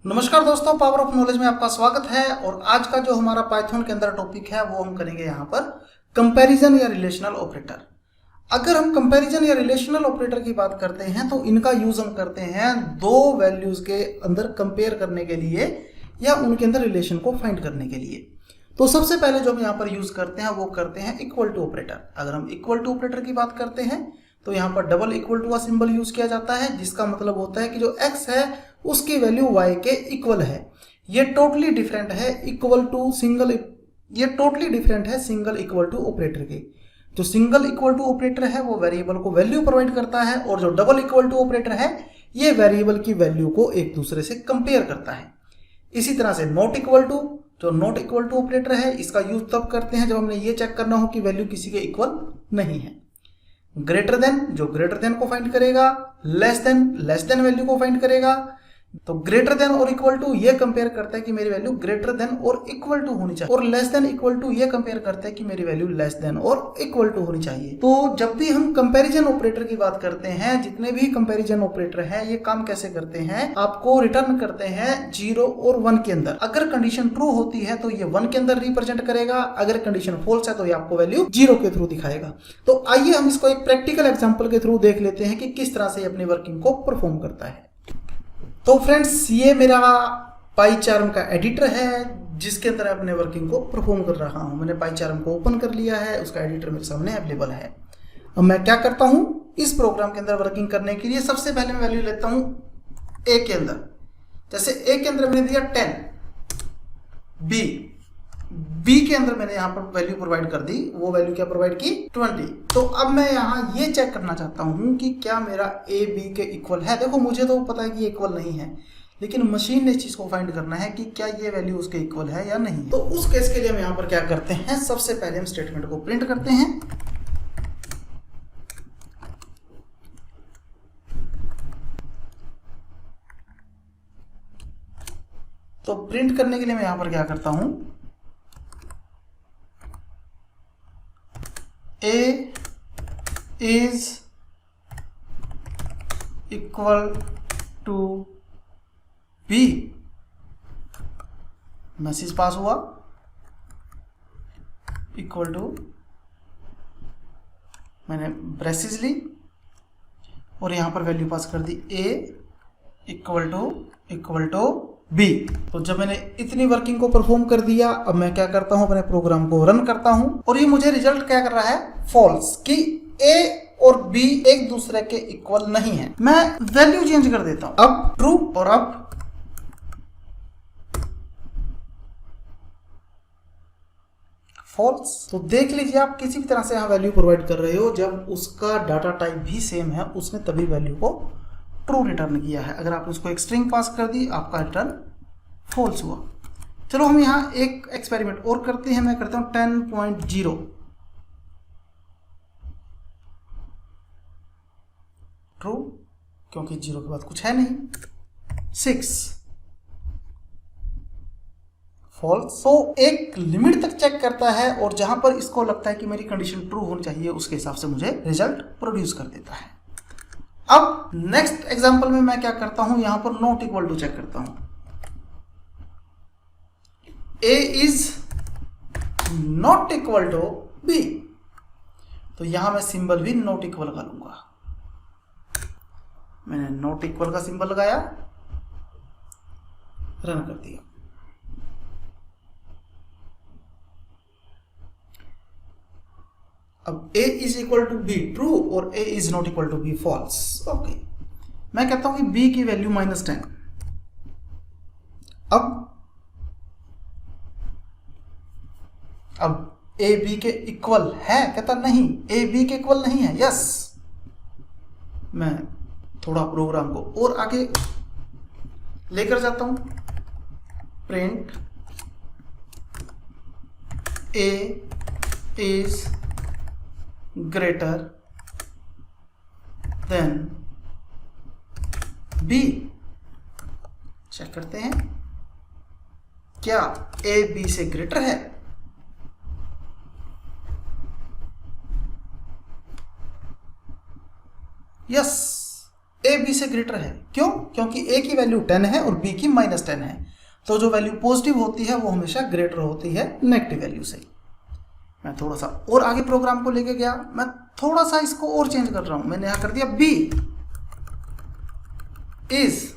नमस्कार दोस्तों, power of knowledge में आपका स्वागत है। और आज का जो हमारा पाइथन के अंदर टॉपिक है वो हम करेंगे यहाँ पर कंपैरिजन या रिलेशनल ऑपरेटर। अगर हम कंपैरिजन या रिलेशनल ऑपरेटर की बात करते हैं तो इनका यूज हम करते हैं दो वैल्यूज के अंदर कंपेयर करने के लिए या उनके अंदर रिलेशन को फाइंड करने के लिए। तो सबसे पहले जो हम यहाँ पर यूज करते हैं वो करते हैं इक्वल टू ऑपरेटर। अगर हम इक्वल टू ऑपरेटर की बात करते हैं तो यहाँ पर डबल इक्वल टू का सिंबल यूज किया जाता है, जिसका मतलब होता है कि जो x है उसकी वैल्यू y के इक्वल है। ये टोटली डिफरेंट है इक्वल टू सिंगल, ये टोटली डिफरेंट है सिंगल इक्वल टू ऑपरेटर के। जो सिंगल इक्वल टू ऑपरेटर है वो वेरिएबल को वैल्यू प्रोवाइड करता है, और जो डबल इक्वल टू ऑपरेटर है ये वेरिएबल की वैल्यू को एक दूसरे से कंपेयर करता है। इसी तरह से नॉट इक्वल टू, जो नॉट इक्वल टू ऑपरेटर है इसका यूज तब करते हैं जब हमने ये चेक करना हो कि वैल्यू किसी के इक्वल नहीं है। ग्रेटर देन, जो ग्रेटर देन को फाइंड करेगा। लेस देन वैल्यू को फाइंड करेगा। तो ग्रेटर देन और इक्वल टू ये कंपेयर करता है कि मेरी वैल्यू ग्रेटर देन और इक्वल टू होनी चाहिए, और लेस देन इक्वल टू ये कंपेयर करता है कि मेरी वैल्यू लेस देन और इक्वल टू होनी चाहिए। तो जब भी हम कंपैरिजन ऑपरेटर की बात करते हैं, जितने भी कंपैरिजन ऑपरेटर हैं ये काम कैसे करते हैं, आपको रिटर्न करते हैं 0 और 1 के अंदर। अगर कंडीशन ट्रू होती है तो ये 1 के अंदर रिप्रेजेंट करेगा, अगर कंडीशन फॉल्स है तो ये आपको वैल्यू 0 के थ्रू दिखाएगा। तो आइए हम इसको एक प्रैक्टिकल एग्जाम्पल के थ्रू देख लेते हैं कि किस तरह से अपनी वर्किंग को परफॉर्म करता है। तो फ्रेंड्स, ये मेरा पाईचार्म का एडिटर है जिसके अंदर अपने वर्किंग को परफॉर्म कर रहा हूं। मैंने पाईचार्म को ओपन कर लिया है, उसका एडिटर मेरे सामने अवेलेबल है। अब मैं क्या करता हूं, इस प्रोग्राम के अंदर वर्किंग करने के लिए सबसे पहले मैं वैल्यू लेता हूं ए के अंदर। जैसे ए के अंदर मैंने दिया 10, बी के अंदर मैंने यहां पर वैल्यू प्रोवाइड कर दी, वो वैल्यू क्या प्रोवाइड की 20। तो अब मैं यहां ये चेक करना चाहता हूं कि क्या मेरा ए बी के इक्वल है। देखो मुझे तो पता है कि इक्वल नहीं है, लेकिन मशीन ने इस चीज को फाइंड करना है कि क्या ये वैल्यू उसके इक्वल है या नहीं। तो उस केस के लिए हम यहां पर क्या करते हैं, सबसे पहले हम स्टेटमेंट को प्रिंट करते हैं। तो प्रिंट करने के लिए मैं यहां पर क्या करता हूं, A is equal to B। Message pass हुआ, इक्वल टू, मैंने ब्रेसेस ली और यहां पर वैल्यू पास कर दी A इक्वल टू B। तो जब मैंने इतनी वर्किंग को परफॉर्म कर दिया, अब मैं क्या करता हूं, अपने प्रोग्राम को रन करता हूं और ये मुझे रिजल्ट क्या कर रहा है, फॉल्स, कि A और B एक दूसरे के इक्वल नहीं है। मैं वैल्यू चेंज कर देता हूं, अब ट्रू और अब फॉल्स। तो देख लीजिए, आप किसी भी तरह से यहां वैल्यू प्रोवाइड कर रहे हो, जब उसका डाटा टाइप भी सेम है उसने तभी वैल्यू को ट्रू रिटर्न किया है। अगर आपने उसको एक स्ट्रिंग पास कर दी, आपका रिटर्न फॉल्स हुआ। चलो हम यहां एक एक्सपेरिमेंट और करते हैं। मैं करता हूं 10.0, ट्रू, क्योंकि 0 के बाद कुछ है नहीं। 6, फॉल्स। तो एक लिमिट तक चेक करता है और जहां पर इसको लगता है कि मेरी कंडीशन ट्रू होनी चाहिए उसके हिसाब से मुझे रिजल्ट प्रोड्यूस कर देता है। अब नेक्स्ट एग्जांपल में मैं क्या करता हूं, यहां पर नॉट इक्वल टू चेक करता हूं। A is not equal to B, तो यहां मैं सिंबल भी नॉट इक्वल का लूंगा। मैंने नॉट इक्वल का सिंबल लगाया, रन कर दिया। अब A is equal to B true और A is not equal to B false. Okay, मैं कहता हूं कि B की वैल्यू -10। अब A B के इक्वल है, कहता नहीं, A B के इक्वल नहीं है। यस, मैं थोड़ा प्रोग्राम को और आगे लेकर जाता हूं। Print A is greater than B। Check करते हैं क्या A B से ग्रेटर है। यस, ए बी से ग्रेटर है। क्यों? क्योंकि ए की वैल्यू 10 है और बी की -10 है, तो जो वैल्यू पॉजिटिव होती है वो हमेशा ग्रेटर होती है नेगेटिव वैल्यू से। मैं थोड़ा सा और आगे प्रोग्राम को लेके गया, मैं थोड़ा सा इसको और चेंज कर रहा हूं। मैंने यहां कर दिया बी इज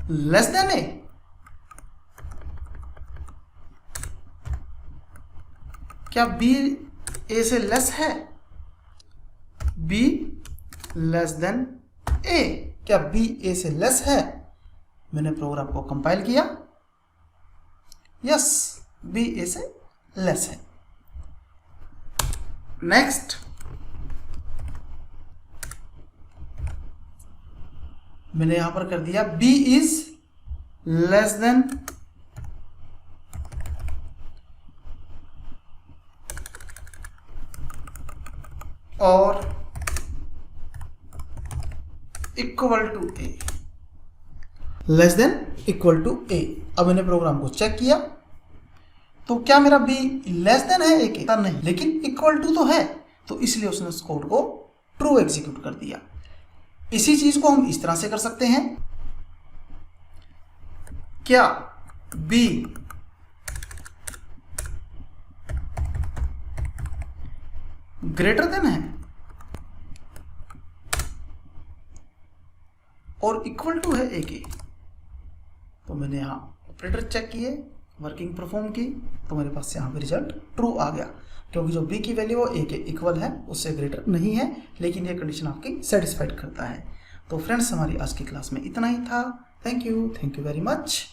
लेस देन ए। क्या बी ए से लेस है? बी लेस देन ए। क्या बी ए से लेस है? मैंने प्रोग्राम को कंपाइल किया, यस, बी ए से लेस है। नेक्स्ट, मैंने यहां पर कर दिया बी इज लेस देन और equal to A, less than equal to A. अब मैंने प्रोग्राम को चेक किया तो क्या मेरा बी लेस देन है ए के? नहीं, लेकिन इक्वल टू तो है, तो इसलिए उसने उस कोड को ट्रू एग्जीक्यूट कर दिया। इसी चीज को हम इस तरह से कर सकते हैं, क्या बी ग्रेटर देन है और इक्वल टू है ए के? तो मैंने यहां ऑपरेटर चेक किए, वर्किंग परफॉर्म की, तो मेरे पास यहां पे रिजल्ट ट्रू आ गया, क्योंकि जो बी की वैल्यू वो ए के इक्वल है, उससे ग्रेटर नहीं है, लेकिन ये कंडीशन आपकी सेटिस्फाइड करता है। तो फ्रेंड्स, हमारी आज की क्लास में इतना ही था। Thank you very much.